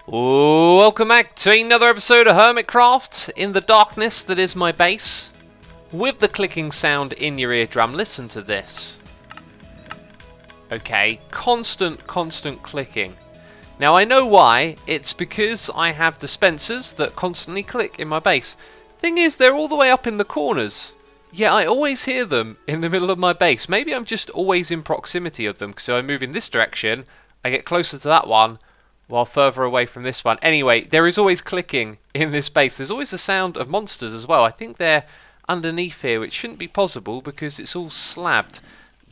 Welcome back to another episode of Hermitcraft in the darkness that is my base. With the clicking sound in your eardrum, listen to this. Okay, constant clicking. Now I know why, it's because I have dispensers that constantly click in my base. Thing is, they're all the way up in the corners. Yeah, I always hear them in the middle of my base. Maybe I'm just always in proximity of them, so I move in this direction, I get closer to that one, while further away from this one. Anyway, there is always clicking in this base. There's always the sound of monsters as well. I think they're underneath here, which shouldn't be possible because it's all slabbed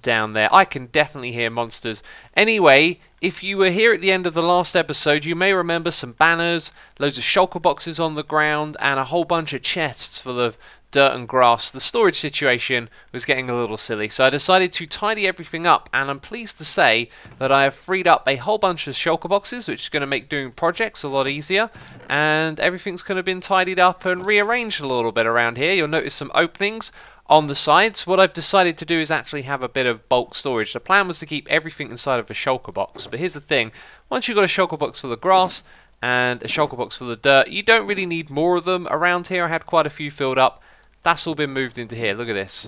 down there. I can definitely hear monsters. Anyway, if you were here at the end of the last episode, you may remember some banners, loads of shulker boxes on the ground, and a whole bunch of chests full of dirt and grass. The storage situation was getting a little silly, so I decided to tidy everything up, and I'm pleased to say that I have freed up a whole bunch of shulker boxes, which is going to make doing projects a lot easier, and everything's going to have been tidied up and rearranged a little bit around here. You'll notice some openings on the sides. What I've decided to do is actually have a bit of bulk storage. The plan was to keep everything inside of a shulker box, but here's the thing: once you've got a shulker box full of grass and a shulker box full of dirt, you don't really need more of them around here. I had quite a few filled up. That's all been moved into here. Look at this.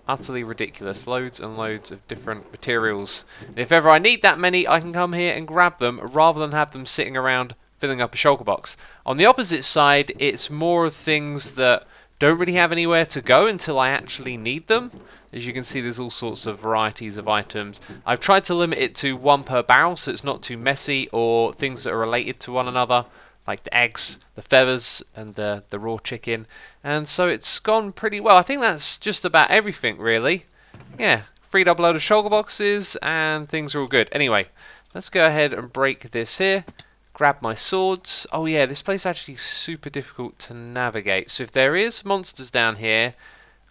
Utterly ridiculous. Loads and loads of different materials. And if ever I need that many, I can come here and grab them rather than have them sitting around filling up a shulker box. On the opposite side, it's more of things that don't really have anywhere to go until I actually need them. As you can see, there's all sorts of varieties of items. I've tried to limit it to one per barrel so it's not too messy, or things that are related to one another, like the eggs, the feathers, and the raw chicken. And so it's gone pretty well. I think that's just about everything, really. Yeah, freed up a load of shulker boxes, and things are all good. Anyway, let's go ahead and break this here. Grab my swords. Oh yeah, this place is actually super difficult to navigate. So if there is monsters down here,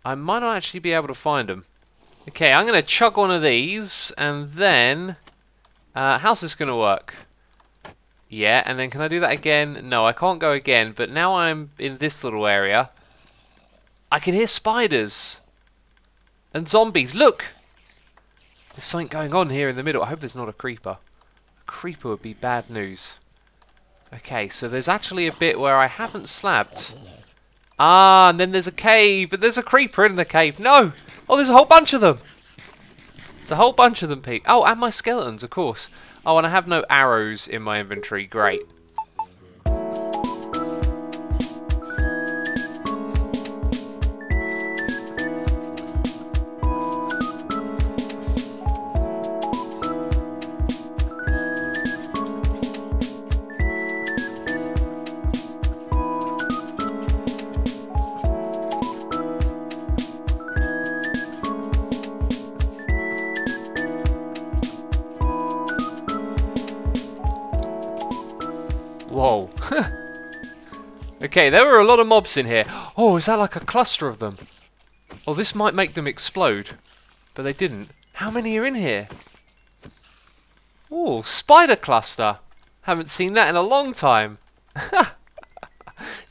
I might not actually be able to find them. Okay, I'm going to chug one of these, and then... how's this going to work? Yeah, and then can I do that again? No, I can't go again, but now I'm in this little area. I can hear spiders and zombies. Look! There's something going on here in the middle. I hope there's not a creeper. A creeper would be bad news. Okay, so there's actually a bit where I haven't slabbed. Ah, and then there's a cave, but there's a creeper in the cave. No! Oh, there's a whole bunch of them! There's a whole bunch of them, Pete. Oh, and my skeletons, of course. Oh, and I have no arrows in my inventory. Great. Whoa. Okay, there were a lot of mobs in here. Oh, is that like a cluster of them? Oh, this might make them explode. But they didn't. How many are in here? Oh, spider cluster. Haven't seen that in a long time.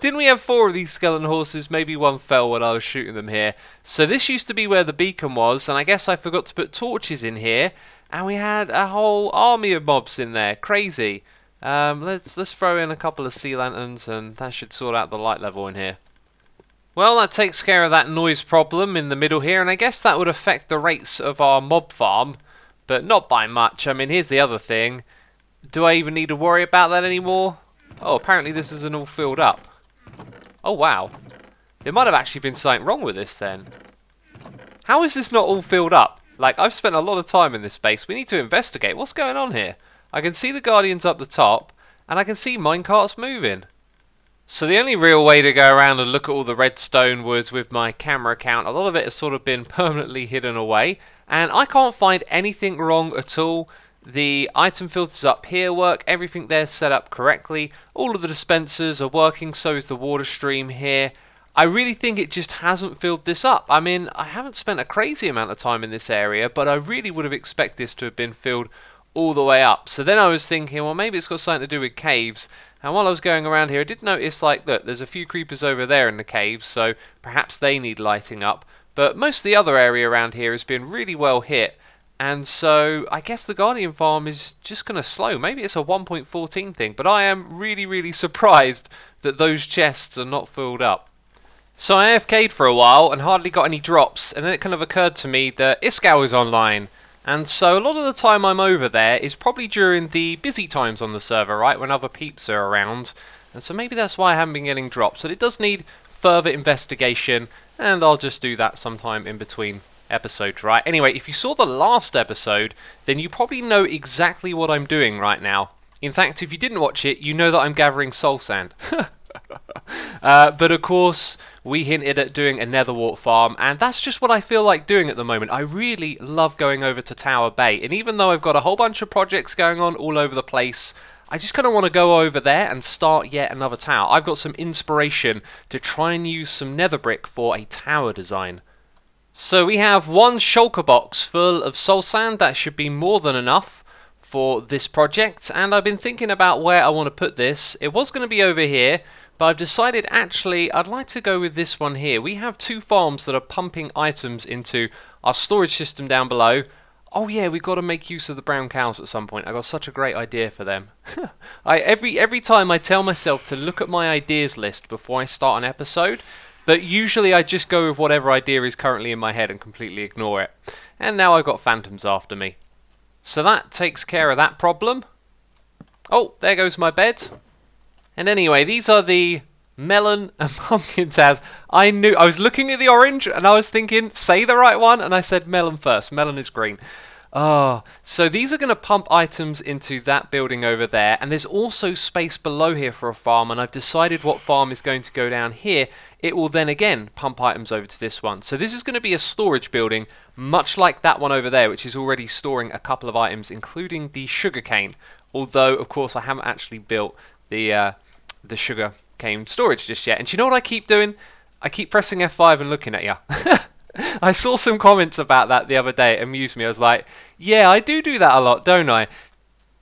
Didn't we have 4 of these skeleton horses? Maybe one fell when I was shooting them here. So this used to be where the beacon was, and I guess I forgot to put torches in here. And we had a whole army of mobs in there. Crazy. Let's throw in a couple of sea lanterns, and that should sort out the light level in here. Well, that takes care of that noise problem in the middle here, and I guess that would affect the rates of our mob farm, but not by much. I mean, here's the other thing. Do I even need to worry about that anymore? Oh, apparently this isn't all filled up. Oh, wow. There might have actually been something wrong with this then. How is this not all filled up? Like, I've spent a lot of time in this space. We need to investigate. What's going on here? I can see the guardians up the top, and I can see minecarts moving. So the only real way to go around and look at all the redstone was with my camera account. A lot of it has sort of been permanently hidden away, and I can't find anything wrong at all. The item filters up here work, everything there's set up correctly. All of the dispensers are working, so is the water stream here. I really think it just hasn't filled this up. I mean, I haven't spent a crazy amount of time in this area, but I really would have expected this to have been filled all the way up. So then I was thinking, well, maybe it's got something to do with caves. And while I was going around here, I did notice, like, look, there's a few creepers over there in the caves, so perhaps they need lighting up. But most of the other area around here has been really well hit. And so I guess the Guardian farm is just going to slow. Maybe it's a 1.14 thing, but I am really, really surprised that those chests are not filled up. So I AFK'd for a while and hardly got any drops, and then it kind of occurred to me that Iskow is online. And so a lot of the time I'm over there is probably during the busy times on the server, right, when other peeps are around. And so maybe that's why I haven't been getting drops. But it does need further investigation, and I'll just do that sometime in between episodes, right? Anyway, if you saw the last episode, then you probably know exactly what I'm doing right now. In fact, if you didn't watch it, you know that I'm gathering soul sand. But of course, we hinted at doing a netherwart farm, and that's just what I feel like doing at the moment. I really love going over to Tower Bay, and even though I've got a whole bunch of projects going on all over the place, I just kind of want to go over there and start yet another tower. I've got some inspiration to try and use some nether brick for a tower design. So we have one shulker box full of soul sand. That should be more than enough for this project, and I've been thinking about where I want to put this. It was going to be over here, but I've decided actually I'd like to go with this one here. We have two farms that are pumping items into our storage system down below. Oh yeah, we've got to make use of the brown cows at some point. I got such a great idea for them. Every time I tell myself to look at my ideas list before I start an episode, but usually I just go with whatever idea is currently in my head and completely ignore it. And now I've got phantoms after me. So that takes care of that problem. Oh, there goes my bed. And anyway, these are the melon and pumpkin taz. I was looking at the orange and I was thinking, say the right one, and I said melon first. Melon is green. Oh, so these are going to pump items into that building over there, and there's also space below here for a farm, and I've decided what farm is going to go down here. It will then again pump items over to this one. So this is going to be a storage building, much like that one over there, which is already storing a couple of items, including the sugarcane. Although, of course, I haven't actually built the sugarcane storage just yet. And do you know what I keep doing? I keep pressing F5 and looking at you. I saw some comments about that the other day. It amused me. I was like, yeah, I do that a lot, don't I?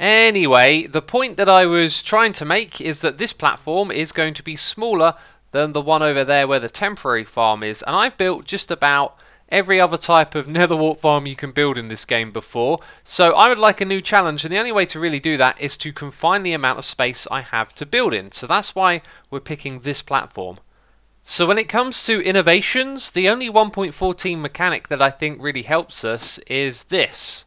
Anyway, the point that I was trying to make is that this platform is going to be smaller than the one over there where the temporary farm is. And I've built just about every other type of netherwart farm you can build in this game before. So I would like a new challenge, and the only way to really do that is to confine the amount of space I have to build in. So that's why we're picking this platform. So when it comes to innovations, the only 1.14 mechanic that I think really helps us is this.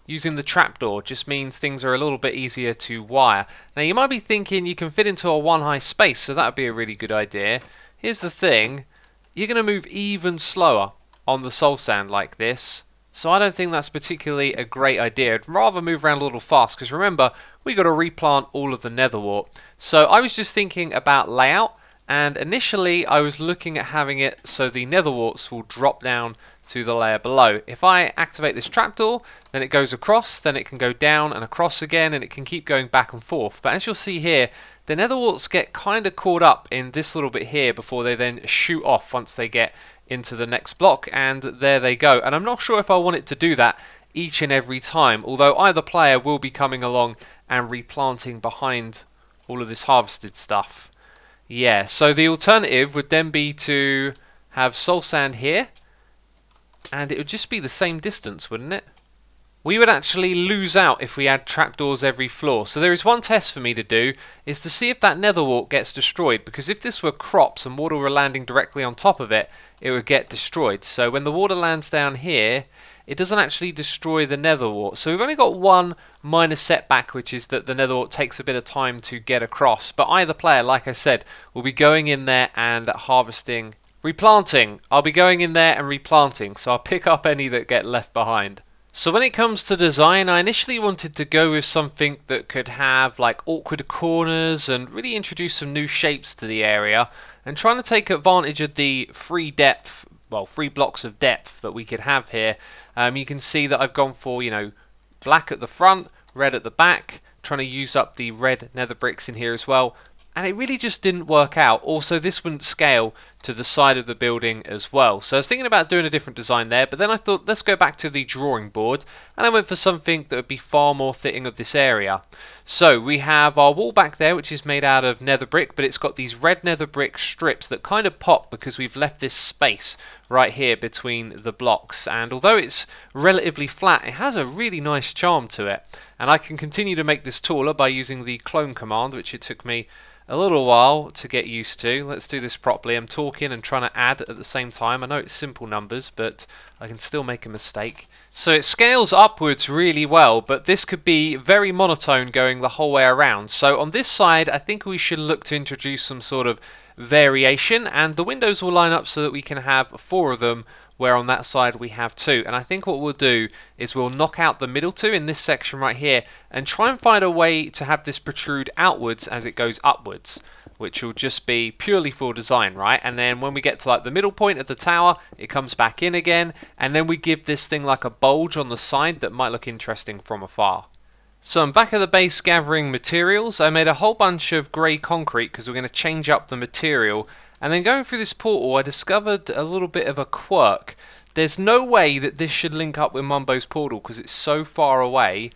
Using the trapdoor just means things are a little bit easier to wire. Now you might be thinking you can fit into a one high space, so that would be a really good idea. Here's the thing, you're going to move even slower on the soul sand like this. So I don't think that's particularly a great idea. I'd rather move around a little fast, because remember, we got to replant all of the netherwart. So I was just thinking about layout. And initially I was looking at having it so the netherwarts will drop down to the layer below. If I activate this trapdoor, then it goes across, then it can go down and across again, and it can keep going back and forth. But as you'll see here, the netherwarts get kind of caught up in this little bit here before they then shoot off once they get into the next block, and there they go. And I'm not sure if I want it to do that each and every time, although either player will be coming along and replanting behind all of this harvested stuff. Yeah, so the alternative would then be to have soul sand here, and it would just be the same distance, wouldn't it? We would actually lose out if we had trapdoors every floor. So there is one test for me to do, is to see if that netherwart gets destroyed, because if this were crops and water were landing directly on top of it, it would get destroyed. So when the water lands down here, it doesn't actually destroy the netherwart. So we've only got one minor setback, which is that the netherwart takes a bit of time to get across. But either player, like I said, will be going in there and harvesting, replanting. I'll be going in there and replanting, so I'll pick up any that get left behind. So when it comes to design, I initially wanted to go with something that could have like awkward corners and really introduce some new shapes to the area, and trying to take advantage of the free depth, well, 3 blocks of depth that we could have here. You can see that I've gone for, you know, black at the front, red at the back, trying to use up the red nether bricks in here as well, and it really just didn't work out. Also, this wouldn't scale to the side of the building as well. So I was thinking about doing a different design there, but then I thought let's go back to the drawing board, and I went for something that would be far more fitting of this area. So we have our wall back there, which is made out of nether brick, but it's got these red nether brick strips that kind of pop because we've left this space right here between the blocks, and although it's relatively flat, it has a really nice charm to it. And I can continue to make this taller by using the clone command, which it took me a little while to get used to. Let's do this properly. I'm talking and trying to add at the same time. I know it's simple numbers, but I can still make a mistake. So it scales upwards really well, but this could be very monotone going the whole way around. So on this side, I think we should look to introduce some sort of variation, and the windows will line up so that we can have 4 of them, where on that side we have 2. And I think what we'll do is we'll knock out the middle 2 in this section right here and try and find a way to have this protrude outwards as it goes upwards, which will just be purely for design, right? And then when we get to like the middle point of the tower, it comes back in again, and then we give this thing like a bulge on the side that might look interesting from afar. So I'm back at the base gathering materials. I made a whole bunch of grey concrete because we're going to change up the material. And then going through this portal, I discovered a little bit of a quirk. There's no way that this should link up with Mumbo's portal because it's so far away.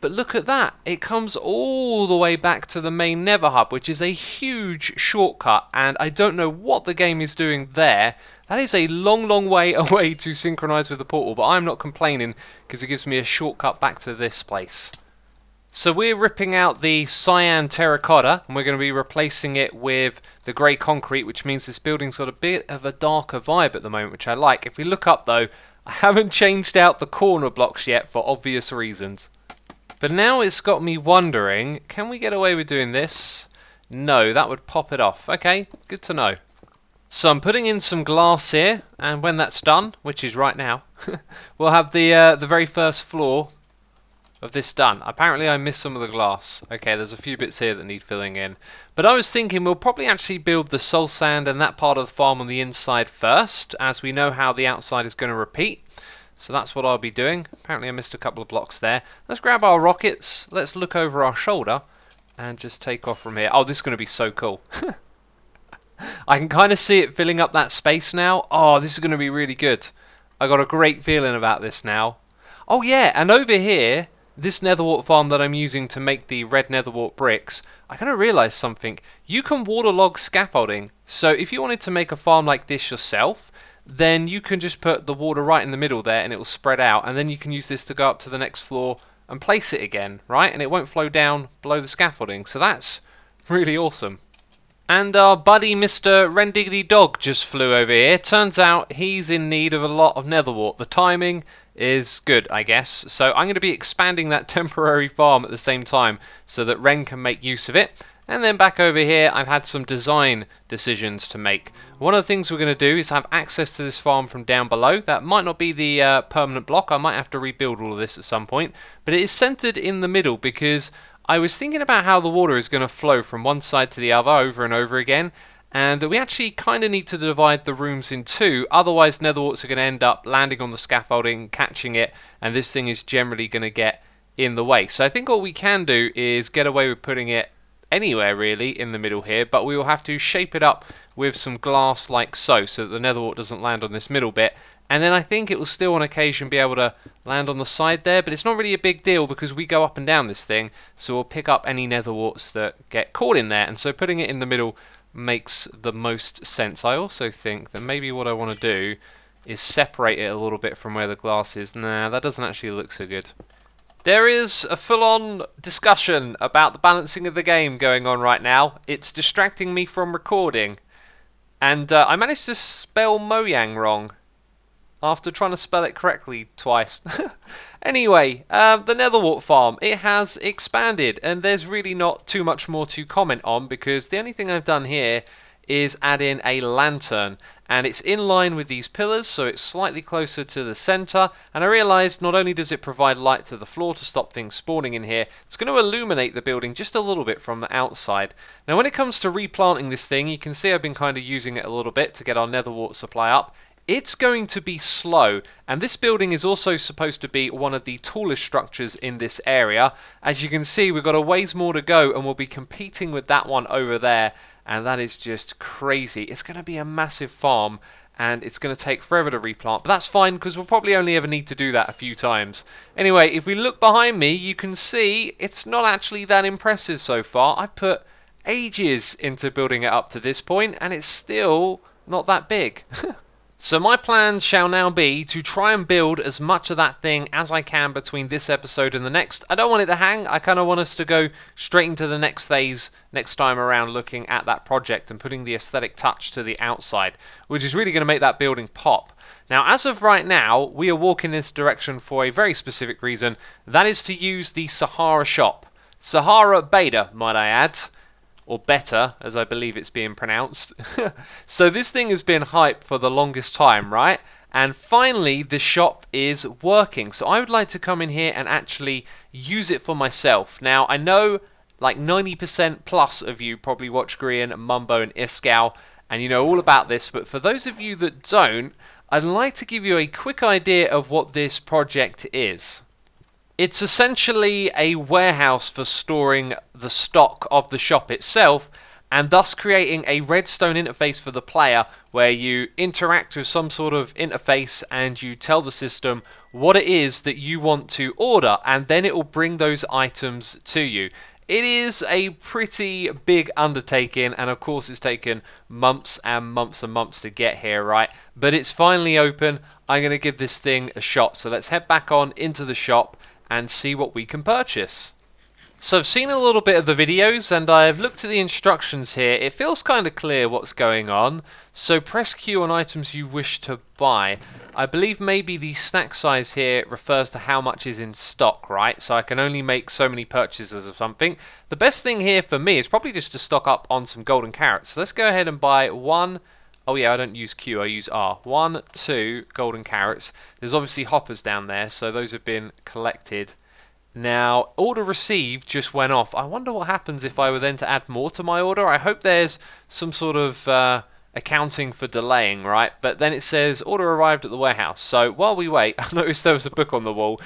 But look at that. It comes all the way back to the main Nether Hub, which is a huge shortcut. And I don't know what the game is doing there. That is a long, long way away to synchronize with the portal. But I'm not complaining because it gives me a shortcut back to this place. So we're ripping out the cyan terracotta and we're going to be replacing it with the grey concrete, which means this building's got a bit of a darker vibe at the moment, which I like. If we look up though, I haven't changed out the corner blocks yet for obvious reasons. But now it's got me wondering, can we get away with doing this? No, that would pop it off. Okay, good to know. So I'm putting in some glass here, and when that's done, which is right now, we'll have the very first floor of this done. Apparently I missed some of the glass. Okay, there's a few bits here that need filling in. But I was thinking we'll probably actually build the soul sand and that part of the farm on the inside first, as we know how the outside is going to repeat. So that's what I'll be doing. Apparently I missed a couple of blocks there. Let's grab our rockets, let's look over our shoulder, and just take off from here. Oh, this is going to be so cool. I can kind of see it filling up that space now. Oh, this is going to be really good. I got a great feeling about this now. Oh yeah, and over here, this netherwart farm that I'm using to make the red netherwart bricks, I kind of realised something. You can waterlog scaffolding. So if you wanted to make a farm like this yourself, then you can just put the water right in the middle there and it will spread out, and then you can use this to go up to the next floor and place it again, right? And it won't flow down below the scaffolding. So that's really awesome. And our buddy Mr. Rendiggity Dog just flew over here. Turns out he's in need of a lot of netherwart. The timing is good, I guess. So I'm going to be expanding that temporary farm at the same time so that Ren can make use of it. And then back over here, I've had some design decisions to make. One of the things we're going to do is have access to this farm from down below. That might not be the permanent block. I might have to rebuild all of this at some point. But it is centered in the middle because I was thinking about how the water is going to flow from one side to the other over and over again. And we actually kind of need to divide the rooms in 2, otherwise netherwarts are going to end up landing on the scaffolding, catching it, and this thing is generally going to get in the way. So I think what we can do is get away with putting it anywhere really in the middle here, but we will have to shape it up with some glass like so that the netherwart doesn't land on this middle bit. And then I think it will still on occasion be able to land on the side there, but it's not really a big deal because we go up and down this thing, so we'll pick up any netherwarts that get caught in there, and so putting it in the middle makes the most sense. I also think that maybe what I want to do is separate it a little bit from where the glass is. Nah, that doesn't actually look so good. There is a full-on discussion about the balancing of the game going on right now. It's distracting me from recording. And I managed to spell Mojang wrong after trying to spell it correctly twice. Anyway, the netherwart farm, it has expanded, and there's really not too much more to comment on because the only thing I've done here is add in a lantern, and it's in line with these pillars, so it's slightly closer to the center. And I realized not only does it provide light to the floor to stop things spawning in here, it's going to illuminate the building just a little bit from the outside. Now when it comes to replanting this thing, you can see I've been kind of using it a little bit to get our netherwart supply up. It's going to be slow, and this building is also supposed to be one of the tallest structures in this area. As you can see, we've got a ways more to go, and we'll be competing with that one over there. and that is just crazy. It's going to be a massive farm, and it's going to take forever to replant, but that's fine because we'll probably only ever need to do that a few times. Anyway, if we look behind me, you can see it's not actually that impressive so far. I put ages into building it up to this point, and it's still not that big. So my plan shall now be to try and build as much of that thing as I can between this episode and the next. I don't want it to hang. I kind of want us to go straight into the next phase next time around, looking at that project and putting the aesthetic touch to the outside, which is really going to make that building pop. Now, as of right now, we are walking in this direction for a very specific reason. That is to use the Sahara shop. Sahara Beta, might I add. Or better, as I believe it's being pronounced. So this thing has been hype for the longest time, right? And finally, the shop is working. So I would like to come in here and actually use it for myself. Now, I know like 90% plus of you probably watch Grian, Mumbo, and Iskall, and you know all about this. But for those of you that don't, I'd like to give you a quick idea of what this project is. It's essentially a warehouse for storing the stock of the shop itself, and thus creating a redstone interface for the player where you interact with some sort of interface and you tell the system what it is that you want to order, and then it will bring those items to you. It is a pretty big undertaking, and of course it's taken months and months and months to get here, right? But it's finally open. I'm going to give this thing a shot. So let's head back on into the shop and see what we can purchase. So I've seen a little bit of the videos and I've looked at the instructions here. It feels kind of clear what's going on. So press Q on items you wish to buy. I believe maybe the stack size here refers to how much is in stock, right? So I can only make so many purchases of something. The best thing here for me is probably just to stock up on some golden carrots. So let's go ahead and buy one. Oh yeah, I don't use Q, I use R. 1, 2 golden carrots. There's obviously hoppers down there, so those have been collected. Now, order received just went off. I wonder what happens if I were then to add more to my order. I hope there's some sort of accounting for delaying, right? But then it says order arrived at the warehouse. So while we wait, I noticed there was a book on the wall.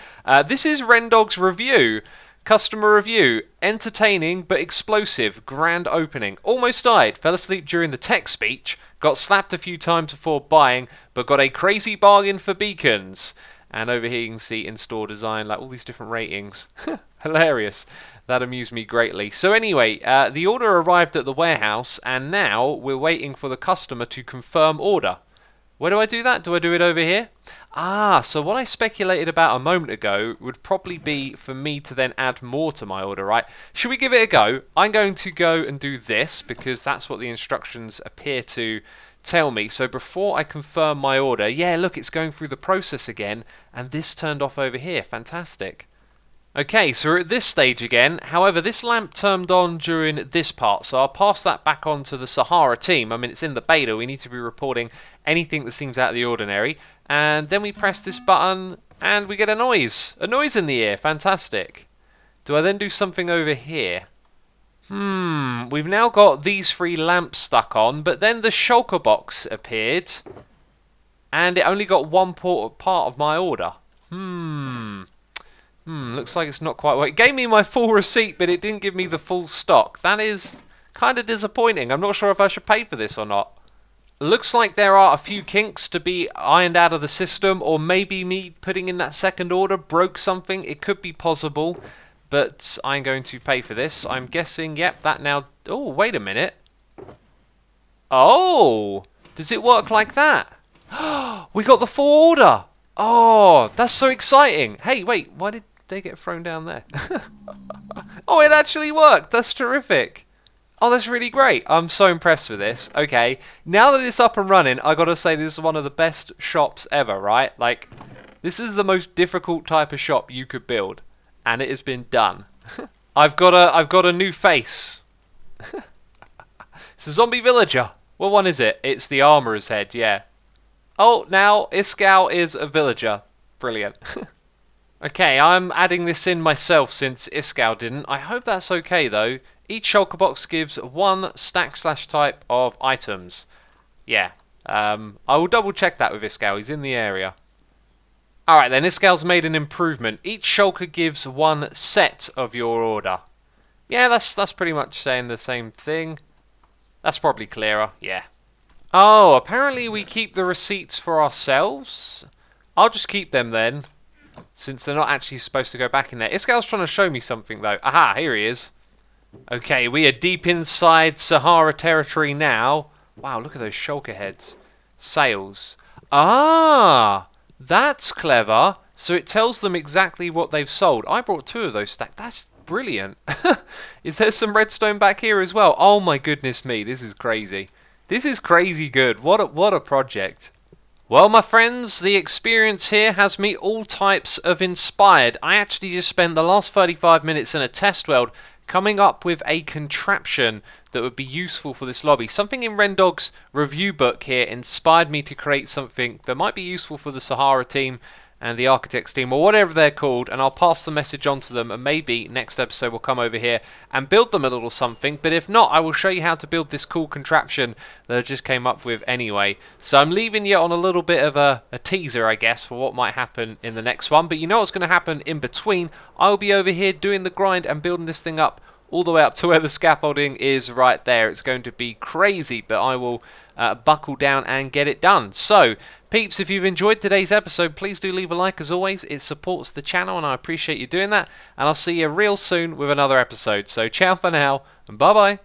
This is Rendog's review. Customer review, entertaining but explosive, grand opening. Almost died, fell asleep during the tech speech, got slapped a few times before buying, but got a crazy bargain for beacons. And over here you can see in-store design, like all these different ratings. Hilarious. That amused me greatly. So anyway, the order arrived at the warehouse, and now we're waiting for the customer to confirm order. Where do I do that? Do I do it over here? Ah, so what I speculated about a moment ago would probably be for me to then add more to my order, right? Should we give it a go? I'm going to go and do this because that's what the instructions appear to tell me. So before I confirm my order, yeah, look, it's going through the process again, and this turned off over here. Fantastic. Okay, so we're at this stage again. However, this lamp turned on during this part, so I'll pass that back on to the Sahara team. I mean, it's in the beta. We need to be reporting anything that seems out of the ordinary. And then we press this button, and we get a noise. A noise in the ear. Fantastic. Do I then do something over here? We've now got these 3 lamps stuck on, but then the shulker box appeared, and it only got one part of my order. Looks like it's not quite right. It gave me my full receipt, but it didn't give me the full stock. That is kind of disappointing. I'm not sure if I should pay for this or not. Looks like there are a few kinks to be ironed out of the system, or maybe me putting in that second order broke something. It could be possible, but I'm going to pay for this. I'm guessing, yep, that now... Oh, wait a minute. Oh, does it work like that? We got the full order. Oh, that's so exciting. Hey, wait, why did they get thrown down there? Oh, it actually worked. That's terrific. Oh, that's really great. I'm so impressed with this. Okay, now that it's up and running, I gotta say this is one of the best shops ever, right? Like, this is the most difficult type of shop you could build, and it has been done. I've got a new face. It's a zombie villager. What one is it? It's the armorer's head, yeah. Oh, now Iskall is a villager. Brilliant. Okay, I'm adding this in myself since Iskall didn't. I hope that's okay though. Each shulker box gives 1 stack/type of items. Yeah. I will double check that with Iskall. He's in the area. Alright then, Iskall's made an improvement. Each shulker gives 1 set of your order. Yeah, that's pretty much saying the same thing. That's probably clearer, yeah. Oh, apparently we keep the receipts for ourselves. I'll just keep them then, since they're not actually supposed to go back in there. Iskal's trying to show me something, though. Aha, here he is. Okay, we are deep inside Sahara territory now. Wow, look at those shulker heads. Sales. Ah, that's clever. So it tells them exactly what they've sold. I brought 2 of those stacks. That's brilliant. Is there some redstone back here as well? Oh my goodness me, this is crazy. This is crazy good. What a project. Well, my friends, the experience here has me all types of inspired. I actually just spent the last 35 minutes in a test world coming up with a contraption that would be useful for this lobby. Something in Rendog's review book here inspired me to create something that might be useful for the Sahara team and the Architects team, or whatever they're called, and I'll pass the message on to them, and maybe next episode we'll come over here and build them a little something. But if not, I will show you how to build this cool contraption that I just came up with anyway. So I'm leaving you on a little bit of a teaser, I guess, for what might happen in the next one. But you know what's going to happen in between. I'll be over here doing the grind and building this thing up all the way up to where the scaffolding is right there. It's going to be crazy, but I will buckle down and get it done. So, peeps, if you've enjoyed today's episode, please do leave a like as always. It supports the channel and I appreciate you doing that. And I'll see you real soon with another episode. So, ciao for now and bye-bye.